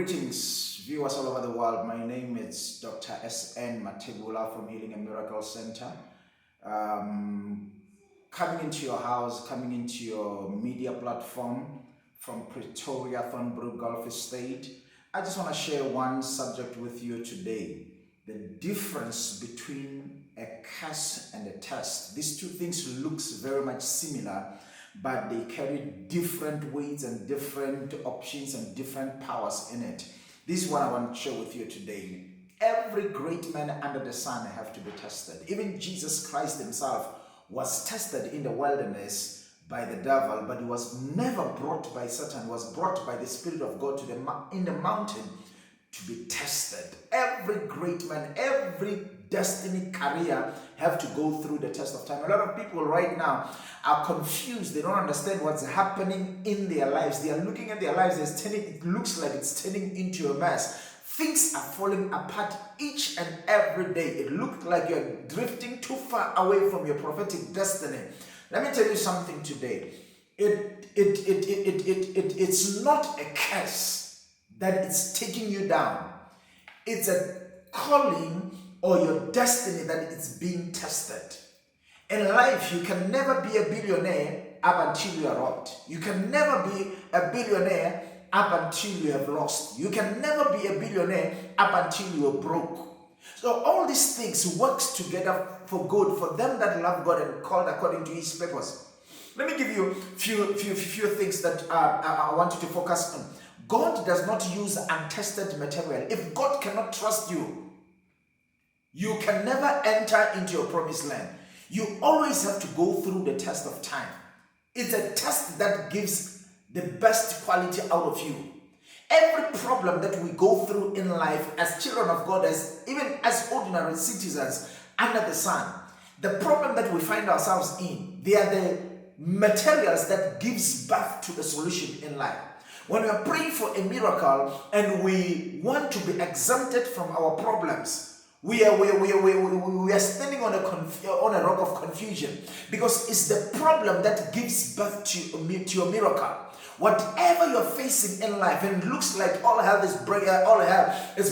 Greetings, viewers all over the world. My name is Dr. S.N. Mathebula from Healing and Miracle Center. Coming into your house, coming into your media platform from Pretoria, Thornbrook, Gulf Estate. I just want to share one subject with you today. The difference between a curse and a test. These two things looks very much similar, but they carry different weights and different options and different powers in it. This is what I want to share with you today. Every great man under the sun have to be tested. Even Jesus Christ himself was tested in the wilderness by the devil, but he was never brought by Satan. He was brought by the Spirit of God in the mountain to be tested. Every great man, every destiny career have to go through the test of time. A lot of people right now are confused. They don't understand what's happening in their lives. They are looking at their lives as it looks like it's turning into a mess. Things are falling apart each and every day. It looks like you're drifting too far away from your prophetic destiny. Let me tell you something today. It's not a curse that it's taking you down. It's a calling or your destiny that it's being tested. In life, you can never be a billionaire up until you are robbed. You can never be a billionaire up until you have lost. You can never be a billionaire up until you are broke. So all these things works together for good for them that love God and called according to His purpose. Let me give you a few things that I want you to focus on. God does not use untested material. If God cannot trust you, you can never enter into your promised land. You always have to go through the test of time. It's a test that gives the best quality out of you. Every problem that we go through in life as children of God, even as ordinary citizens under the sun, the problem that we find ourselves in, they are the materials that gives birth to the solution in life. When we are praying for a miracle and we want to be exempted from our problems, we are standing on a rock of confusion, because it's the problem that gives birth to your miracle. Whatever you're facing in life and it looks like all hell is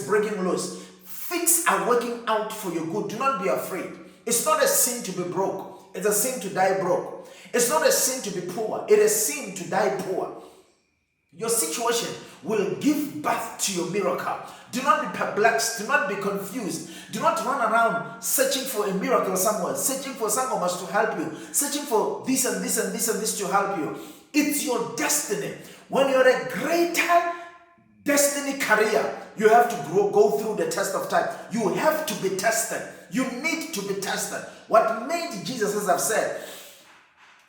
breaking loose, things are working out for your good. Do not be afraid. It's not a sin to be broke. It's a sin to die broke. It's not a sin to be poor. It is a sin to die poor. Your situation will give birth to your miracle. Do not be perplexed. Do not be confused. Do not run around searching for a miracle somewhere, searching for someone to help you, searching for this and this and this and this to help you. It's your destiny. When you're a greater destiny career, you have to go through the test of time. You have to be tested. You need to be tested. What made Jesus, as I've said,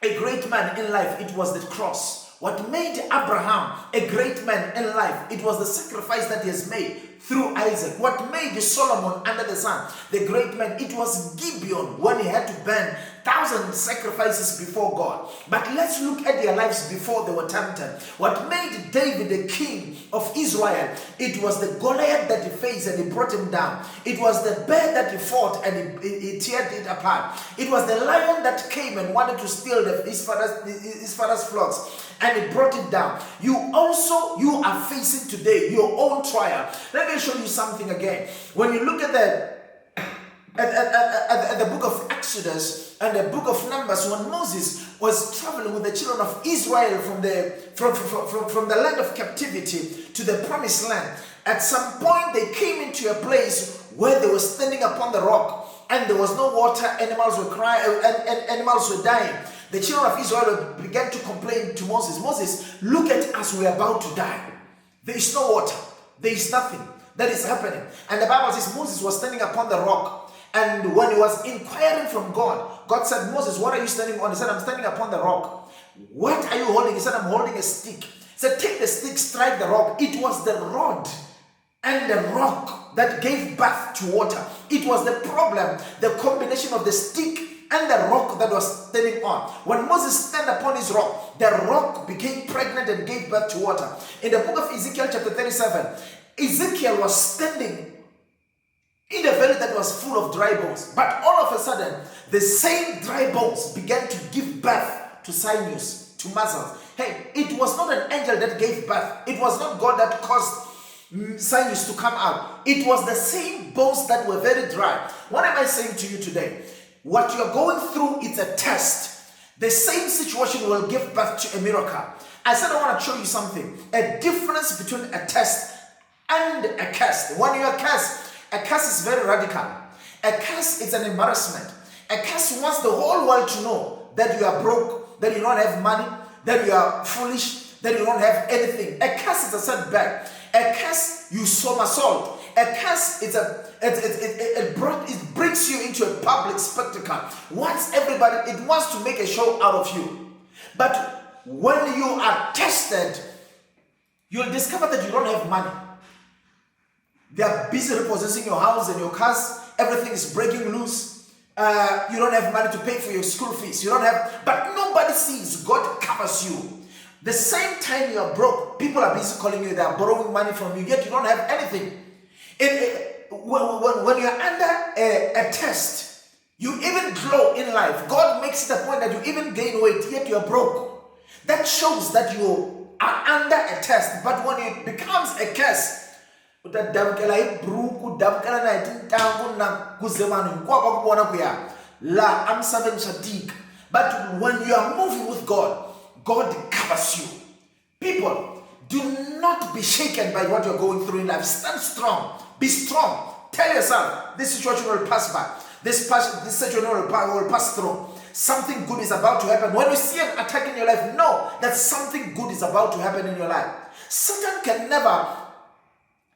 a great man in life, it was the cross. What made Abraham a great man in life, it was the sacrifice that he has made through Isaac. What made Solomon under the sun the great man, it was Gibeon when he had to burn 1,000 sacrifices before God. But let's look at their lives before they were tempted. What made David the king of Israel, it was the Goliath that he faced and he brought him down. It was the bear that he fought and he teared it apart. It was the lion that came and wanted to steal his father's flocks, and it brought it down. You are facing today your own trial. Let me show you something again. When you look at the book of Exodus and the book of Numbers, when Moses was traveling with the children of Israel from the land of captivity to the promised land, at some point they came into a place where they were standing upon the rock and there was no water. Animals were crying and animals were dying. The children of Israel began to complain to Moses. Moses, look at us, we are about to die. There is no water. There is nothing that is happening. And the Bible says Moses was standing upon the rock. And when he was inquiring from God, God said, Moses, what are you standing on? He said, I'm standing upon the rock. What are you holding? He said, I'm holding a stick. He said, take the stick, strike the rock. It was the rod and the rock that gave birth to water. It was the problem, the combination of the stick and the rock that was standing on. When Moses stand upon his rock, the rock became pregnant and gave birth to water. In the book of Ezekiel chapter 37, Ezekiel was standing in a valley that was full of dry bones. But all of a sudden, the same dry bones began to give birth to sinews, to muscles. Hey, it was not an angel that gave birth. It was not God that caused sign used to come out. It was the same bones that were very dry. What am I saying to you today? What you're going through is a test. The same situation will give birth to a miracle. I said I want to show you something. A difference between a test and a curse. When you're cursed, a curse is very radical. A curse is an embarrassment. A curse wants the whole world to know that you are broke, that you don't have money, that you are foolish, that you don't have anything. A curse is a setback. A curse, you somersault. A curse, it brings you into a public spectacle. It wants to make a show out of you. But when you are tested, you'll discover that you don't have money. They are busy repossessing your house and your cars. Everything is breaking loose. You don't have money to pay for your school fees. But nobody sees. God covers you. The same time you are broke, people are busy calling you. They are borrowing money from you, yet you don't have anything. When you are under a test, you even grow in life. God makes it a point that you even gain weight, yet you are broke. That shows that you are under a test. But when it becomes a curse, but when you are moving with God, God covers you. People, do not be shaken by what you're going through in life. Stand strong. Be strong. Tell yourself, this situation will pass by. This situation will pass through. Something good is about to happen. When you see an attack in your life, know that something good is about to happen in your life. Satan can never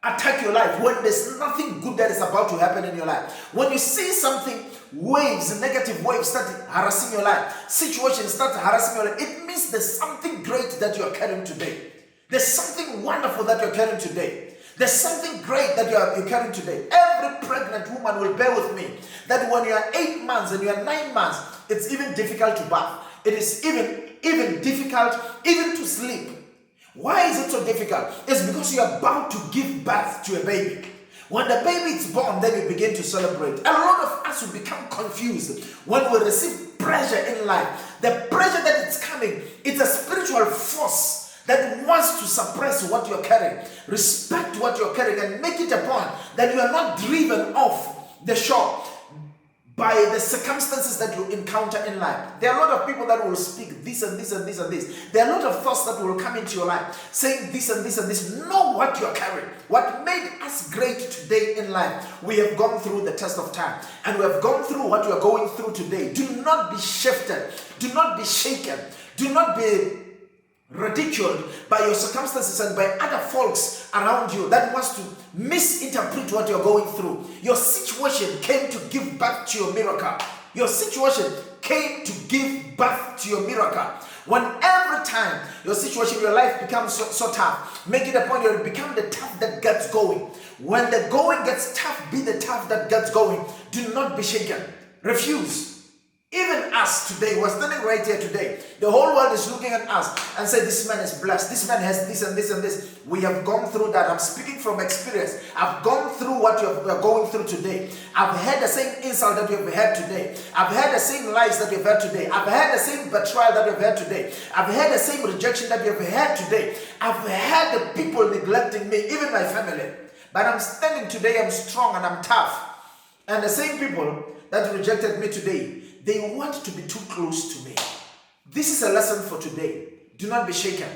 attack your life when there's nothing good that is about to happen in your life. When you see something, negative waves start harassing your life, situations start harassing your life, it means there's something great that you're carrying today. There's something wonderful that you're carrying today. There's something great that you're carrying today. Every pregnant woman will bear with me that when you are 8 months and you are 9 months, it's even difficult to bath. It is even difficult even to sleep. Why is it so difficult? It's because you are about to give birth to a baby. When the baby is born, then you begin to celebrate. A lot of us will become confused when we receive pressure in life. The pressure that is coming, it's a spiritual force that wants to suppress what you're carrying. Respect what you're carrying and make it a point that you are not driven off the shore by the circumstances that you encounter in life. There are a lot of people that will speak this and this and this and this. There are a lot of thoughts that will come into your life saying this and this and this. Know what you're carrying. What made us great today in life, we have gone through the test of time and we have gone through what you are going through today. Do not be shifted. Do not be shaken. Do not be ridiculed by your circumstances and by other folks around you that wants to misinterpret what you're going through. Your situation came to give birth to your miracle. Your situation came to give birth to your miracle. When every time your situation, your life becomes so tough, make it a point where you become the tough that gets going. When the going gets tough, be the tough that gets going. Do not be shaken. Refuse. Even us today, we're standing right here today. The whole world is looking at us and say, this man is blessed. This man has this and this and this. We have gone through that. I'm speaking from experience. I've gone through what you're going through today. I've had the same insult that you've had today. I've had the same lies that you've had today. I've had the same betrayal that you've had today. I've had the same rejection that you've had today. I've had the people neglecting me, even my family. But I'm standing today, I'm strong and I'm tough. And the same people that rejected me today, they want to be too close to me. This is a lesson for today. Do not be shaken.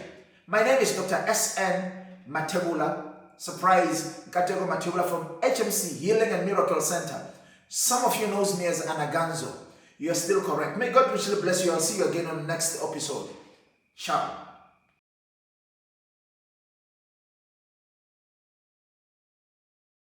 My name is Dr. S.N. Mathebula, Surprise Katego Mathebula from HMC, Healing and Miracle Center. Some of you knows me as Anagkazo. You are still correct. May God richly bless you. I'll see you again on the next episode. Ciao.